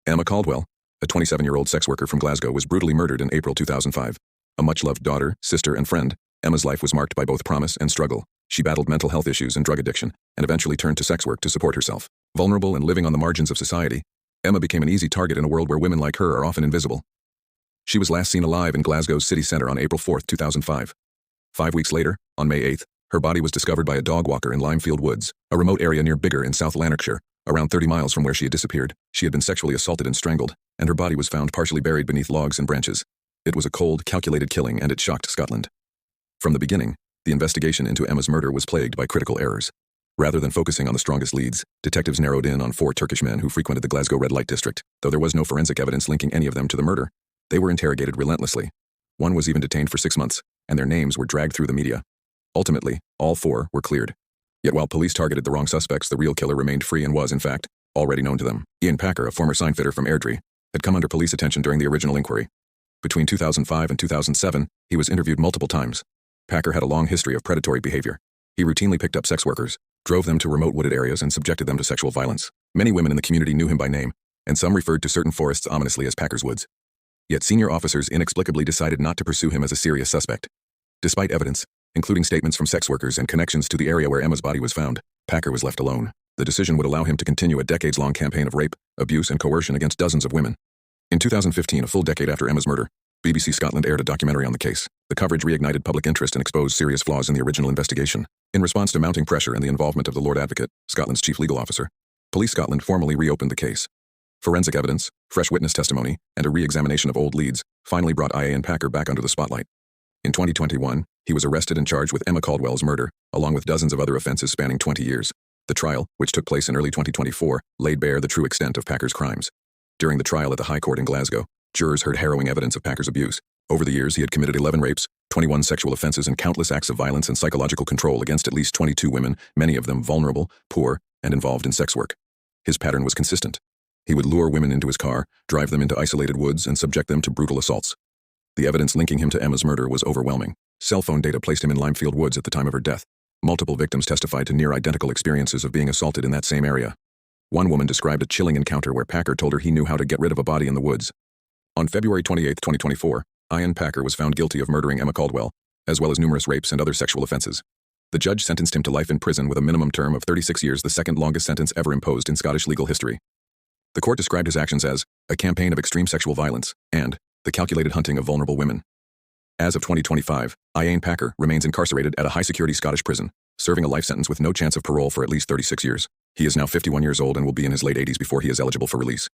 Emma Caldwell, a 27-year-old sex worker from Glasgow, was brutally murdered in April 2005. A much-loved daughter, sister, and friend, Emma's life was marked by both promise and struggle. She battled mental health issues and drug addiction, and eventually turned to sex work to support herself. Vulnerable and living on the margins of society, Emma became an easy target in a world where women like her are often invisible. She was last seen alive in Glasgow's city centre on April 4, 2005. 5 weeks later, on May 8, her body was discovered by a dog walker in Limefield Woods, a remote area near Biggar in South Lanarkshire, around 30 miles from where she had disappeared. She had been sexually assaulted and strangled, and her body was found partially buried beneath logs and branches. It was a cold, calculated killing, and it shocked Scotland. From the beginning, the investigation into Emma's murder was plagued by critical errors. Rather than focusing on the strongest leads, detectives narrowed in on 4 Turkish men who frequented the Glasgow red light district. Though there was no forensic evidence linking any of them to the murder, they were interrogated relentlessly. One was even detained for 6 months, and their names were dragged through the media. Ultimately, all 4 were cleared. Yet while police targeted the wrong suspects, the real killer remained free and was, in fact, already known to them. Ian Packer, a former sign fitter from Airdrie, had come under police attention during the original inquiry. Between 2005 and 2007, he was interviewed multiple times. Packer had a long history of predatory behavior. He routinely picked up sex workers, drove them to remote wooded areas, and subjected them to sexual violence. Many women in the community knew him by name, and some referred to certain forests ominously as Packer's Woods. Yet senior officers inexplicably decided not to pursue him as a serious suspect. Despite evidence, including statements from sex workers and connections to the area where Emma's body was found, Packer was left alone. The decision would allow him to continue a decades-long campaign of rape, abuse, and coercion against dozens of women. In 2015, a full decade after Emma's murder, BBC Scotland aired a documentary on the case. The coverage reignited public interest and exposed serious flaws in the original investigation. In response to mounting pressure and the involvement of the Lord Advocate, Scotland's chief legal officer, Police Scotland formally reopened the case. Forensic evidence, fresh witness testimony, and a re-examination of old leads finally brought Ian Packer back under the spotlight. In 2021, he was arrested and charged with Emma Caldwell's murder, along with dozens of other offenses spanning 20 years. The trial, which took place in early 2024, laid bare the true extent of Packer's crimes. During the trial at the High Court in Glasgow, jurors heard harrowing evidence of Packer's abuse. Over the years, he had committed 11 rapes, 21 sexual offenses, and countless acts of violence and psychological control against at least 22 women, many of them vulnerable, poor, and involved in sex work. His pattern was consistent. He would lure women into his car, drive them into isolated woods, and subject them to brutal assaults. The evidence linking him to Emma's murder was overwhelming. Cell phone data placed him in Limefield Woods at the time of her death. Multiple victims testified to near-identical experiences of being assaulted in that same area. One woman described a chilling encounter where Packer told her he knew how to get rid of a body in the woods. On February 28, 2024, Ian Packer was found guilty of murdering Emma Caldwell, as well as numerous rapes and other sexual offenses. The judge sentenced him to life in prison with a minimum term of 36 years, the second longest sentence ever imposed in Scottish legal history. The court described his actions as a campaign of extreme sexual violence and the calculated hunting of vulnerable women. As of 2025, Ian Packer remains incarcerated at a high-security Scottish prison, serving a life sentence with no chance of parole for at least 36 years. He is now 51 years old and will be in his late 80s before he is eligible for release.